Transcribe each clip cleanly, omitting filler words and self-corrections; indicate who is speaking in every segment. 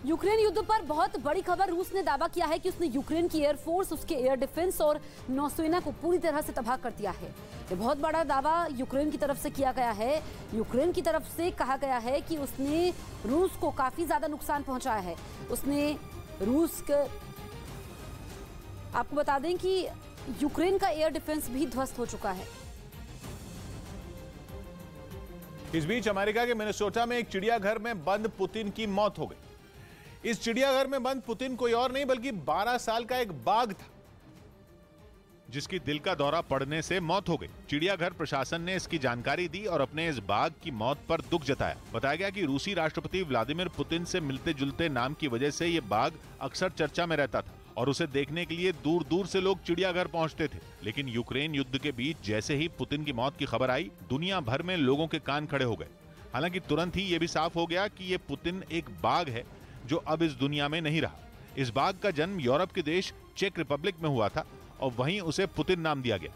Speaker 1: Ukraine युद्ध पर बहुत बड़ी खबर। रूस ने दावा किया है कि उसने यूक्रेन की एयरफोर्स, उसके एयर डिफेंस और नौसेना को पूरी तरह से तबाह कर दिया है। ये बहुत बड़ा दावा यूक्रेन की तरफ से किया गया है। यूक्रेन की तरफ से कहा गया है कि उसने रूस को काफी ज्यादा नुकसान पहुंचाया है। उसने रूस के, आपको बता दें कि यूक्रेन का एयर डिफेंस भी ध्वस्त हो चुका है।
Speaker 2: इस बीच अमेरिका के मिनेसोटा में एक चिड़ियाघर में बंद पुतिन की मौत हो गई। इस चिड़ियाघर में बंद पुतिन कोई और नहीं बल्कि 12 साल का एक बाघ था, जिसकी दिल का दौरा पड़ने से मौत हो गई। चिड़ियाघर प्रशासन ने इसकी जानकारी दी और अपने इस बाघ की मौत पर दुख जताया। बताया गया कि रूसी राष्ट्रपति व्लादिमीर पुतिन से मिलते जुलते नाम की वजह से यह बाघ अक्सर चर्चा में रहता था और उसे देखने के लिए दूर दूर से लोग चिड़ियाघर पहुंचते थे। लेकिन यूक्रेन युद्ध के बीच जैसे ही पुतिन की मौत की खबर आई, दुनिया भर में लोगों के कान खड़े हो गए। हालांकि तुरंत ही यह भी साफ हो गया कि यह पुतिन एक बाघ है जो अब इस दुनिया में नहीं रहा। इस बाघ का जन्म यूरोप के देश चेक रिपब्लिक में हुआ था और वहीं उसे पुतिन नाम दिया गया।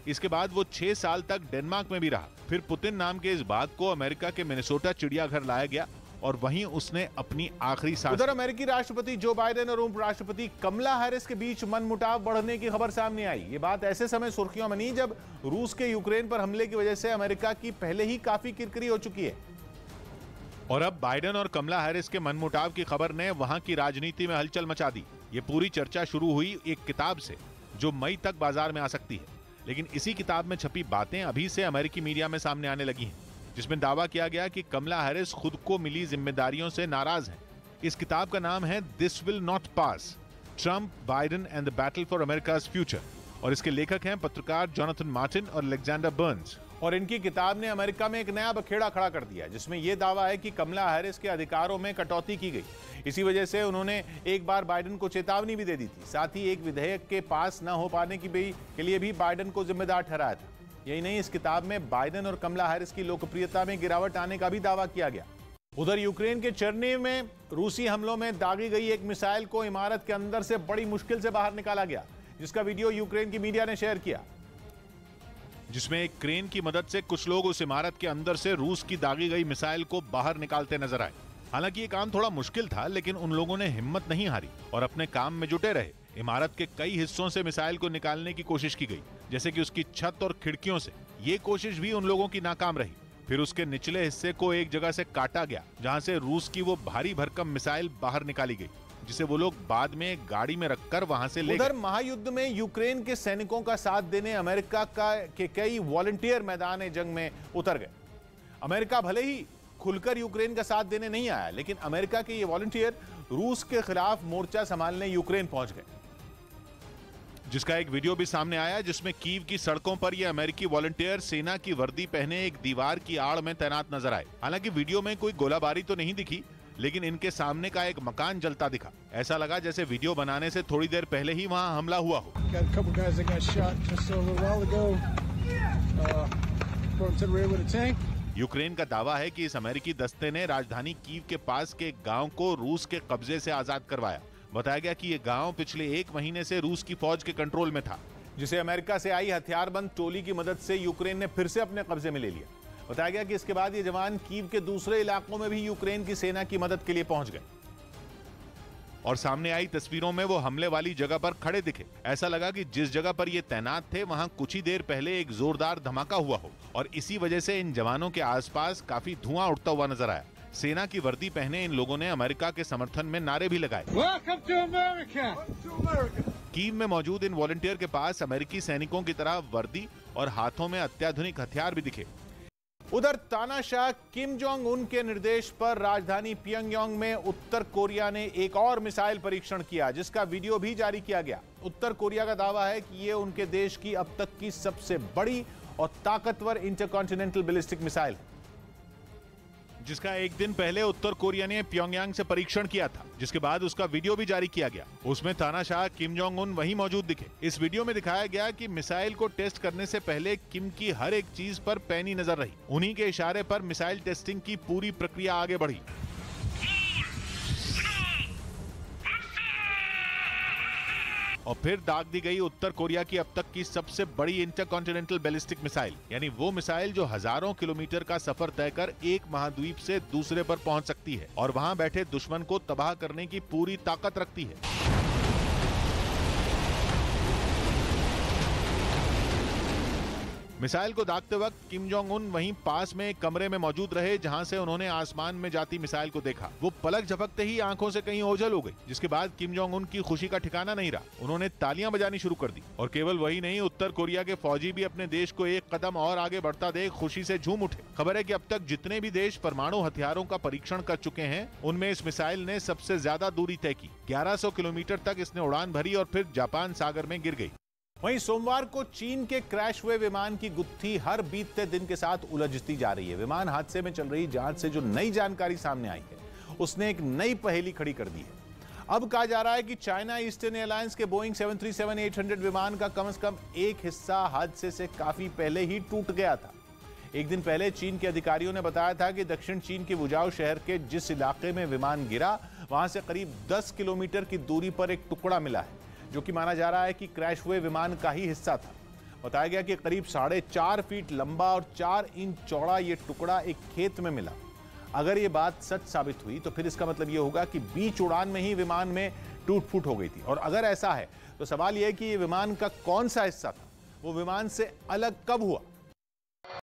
Speaker 2: इसके बाद वो 6 साल तक डेनमार्क में भी रहा। फिर पुतिन नाम के इस बाघ को अमेरिका के मिनेसोटा चिड़ियाघर लाया गया और वहीं उसने अपनी आखिरी सांस। उधर अमेरिकी राष्ट्रपति जो बाइडेन और उपराष्ट्रपति कमला हैरिस के बीच मनमुटाव बढ़ने की खबर सामने आई। ये बात ऐसे समय सुर्खियों में नहीं जब रूस के यूक्रेन पर हमले की वजह से अमेरिका की पहले ही काफी किरकिरी हो चुकी है। और अब बाइडेन और कमला हैरिस के मनमुटाव की खबर ने वहां की राजनीति में हलचल मचा दी। ये पूरी चर्चा शुरू हुई एक किताब से जो मई तक बाजार में आ सकती है। लेकिन इसी किताब में छपी बातें अभी से अमेरिकी मीडिया में सामने आने लगी हैं, जिसमें दावा किया गया कि कमला हैरिस खुद को मिली जिम्मेदारियों से नाराज हैं। इस किताब का नाम है this will not pass, Trump, Biden and the battle for America's future और इसके लेखक हैं पत्रकार जोनाथन मार्टिन और अलेक्जेंडर बर्न्स। और इनकी किताब ने अमेरिका में एक नया बखेड़ा खड़ा कर दिया, जिसमें यह दावा है कि कमला हैरिस के अधिकारों में कटौती की गई। इसी वजह से उन्होंने एक बार बाइडेन को चेतावनी भी दे दी थी। साथ ही एक विधेयक के पास न हो पाने के लिए भी बाइडेन को जिम्मेदार ठहराया था। यही नहीं, इस किताब में बाइडेन और कमला हैरिस की लोकप्रियता में गिरावट आने का भी दावा किया गया। उधर यूक्रेन के चेर्निव में रूसी हमलों में दागी गई एक मिसाइल को इमारत के अंदर से बड़ी मुश्किल से बाहर निकाला गया, जिसका वीडियो यूक्रेन की मीडिया ने शेयर किया, जिसमें एक क्रेन की मदद से कुछ लोग उस इमारत के अंदर से रूस की दागी गई मिसाइल को बाहर निकालते नजर आए। हालांकि ये काम थोड़ा मुश्किल था, लेकिन उन लोगों ने हिम्मत नहीं हारी और अपने काम में जुटे रहे। इमारत के कई हिस्सों से मिसाइल को निकालने की कोशिश की गई, जैसे कि उसकी छत और खिड़कियों से। ये कोशिश भी उन लोगों की नाकाम रही। फिर उसके निचले हिस्से को एक जगह से काटा गया, जहां से रूस की वो भारी भरकम मिसाइल बाहर निकाली गई, जिसे वो लोग बाद में गाड़ी में रखकर वहां से ले गए। उधर महायुद्ध में यूक्रेन के सैनिकों का साथ देने अमेरिका के कई वॉलंटियर मैदान जंग में उतर गए। अमेरिका भले ही खुलकर यूक्रेन का साथ देने नहीं आया, लेकिन अमेरिका के ये वॉलंटियर रूस के खिलाफ मोर्चा संभालने यूक्रेन पहुंच गए, जिसका एक वीडियो भी सामने आया, जिसमें कीव की सड़कों पर ये अमेरिकी वॉलंटियर सेना की वर्दी पहने एक दीवार की आड़ में तैनात नजर आए। हालांकि वीडियो में कोई गोलाबारी तो नहीं दिखी, लेकिन इनके सामने का एक मकान जलता दिखा। ऐसा लगा जैसे वीडियो बनाने से थोड़ी देर पहले ही वहां हमला हुआ हो। यूक्रेन का दावा है कि इस अमेरिकी दस्ते ने राजधानी कीव के पास के एक गांव को रूस के कब्जे से आजाद करवाया। बताया गया कि यह गांव पिछले 1 महीने से रूस की फौज के कंट्रोल में था, जिसे अमेरिका से आई हथियारबंद टोली की मदद से यूक्रेन ने फिर से अपने कब्जे में ले लिया। बताया गया कि इसके बाद ये जवान कीव के दूसरे इलाकों में भी यूक्रेन की सेना की मदद के लिए पहुंच गए और सामने आई तस्वीरों में वो हमले वाली जगह पर खड़े दिखे। ऐसा लगा कि जिस जगह पर ये तैनात थे वहां कुछ ही देर पहले एक जोरदार धमाका हुआ हो और इसी वजह से इन जवानों के आसपास काफी धुआं उठता हुआ नजर आया। सेना की वर्दी पहने इन लोगों ने अमेरिका के समर्थन में नारे भी लगाए। कीव में मौजूद इन वॉलंटियर के पास अमेरिकी सैनिकों की तरह वर्दी और हाथों में अत्याधुनिक हथियार भी दिखे। उधर तानाशाह किम जोंग उन के निर्देश पर राजधानी पियोंगयांग में उत्तर कोरिया ने एक और मिसाइल परीक्षण किया, जिसका वीडियो भी जारी किया गया। उत्तर कोरिया का दावा है कि ये उनके देश की अब तक की सबसे बड़ी और ताकतवर इंटरकॉन्टिनेंटल बैलिस्टिक मिसाइल है, जिसका एक दिन पहले उत्तर कोरिया ने पियोंगयांग से परीक्षण किया था, जिसके बाद उसका वीडियो भी जारी किया गया। उसमें तानाशाह किम जोंग उन वहीं मौजूद दिखे। इस वीडियो में दिखाया गया कि मिसाइल को टेस्ट करने से पहले किम की हर एक चीज पर पैनी नजर रही। उन्हीं के इशारे पर मिसाइल टेस्टिंग की पूरी प्रक्रिया आगे बढ़ी। और फिर दाग दी गई उत्तर कोरिया की अब तक की सबसे बड़ी इंटरकॉन्टिनेंटल बैलिस्टिक मिसाइल, यानी वो मिसाइल जो हजारों किलोमीटर का सफर तय कर एक महाद्वीप से दूसरे पर पहुंच सकती है और वहां बैठे दुश्मन को तबाह करने की पूरी ताकत रखती है। मिसाइल को दागते वक्त किम जोंग उन वहीं पास में एक कमरे में मौजूद रहे, जहां से उन्होंने आसमान में जाती मिसाइल को देखा। वो पलक झपकते ही आंखों से कहीं ओझल हो गई, जिसके बाद किम जोंग उन की खुशी का ठिकाना नहीं रहा। उन्होंने तालियां बजानी शुरू कर दी और केवल वही नहीं, उत्तर कोरिया के फौजी भी अपने देश को एक कदम और आगे बढ़ता देख खुशी से झूम उठे। खबर है कि अब तक जितने भी देश परमाणु हथियारों का परीक्षण कर चुके हैं, उनमें इस मिसाइल ने सबसे ज्यादा दूरी तय की। 1100 किलोमीटर तक इसने उड़ान भरी और फिर जापान सागर में गिर गई। वहीं सोमवार को चीन के क्रैश हुए विमान की गुत्थी हर बीतते दिन के साथ उलझती जा रही है। विमान हादसे में चल रही जांच से जो नई जानकारी सामने आई है, उसने एक नई पहेली खड़ी कर दी है। अब कहा जा रहा है कि चाइना ईस्टर्न एयरलाइंस के बोइंग 737-800 विमान का कम से कम एक हिस्सा हादसे से काफी पहले ही टूट गया था। एक दिन पहले चीन के अधिकारियों ने बताया था कि दक्षिण चीन के वुजाओ शहर के जिस इलाके में विमान गिरा, वहां से करीब 10 किलोमीटर की दूरी पर एक टुकड़ा मिला है, जो कि माना जा रहा है कि क्रैश हुए विमान का ही हिस्सा था। बताया गया कि करीब 4.5 फीट लंबा और 4 इंच चौड़ा ये टुकड़ा एक खेत में मिला। अगर ये बात सच साबित हुई तो फिर इसका मतलब ये होगा कि बीच उड़ान में ही विमान में टूट फूट हो गई थी। और अगर ऐसा है तो सवाल यह है कि ये विमान का कौन सा हिस्सा था, वो विमान से अलग कब हुआ।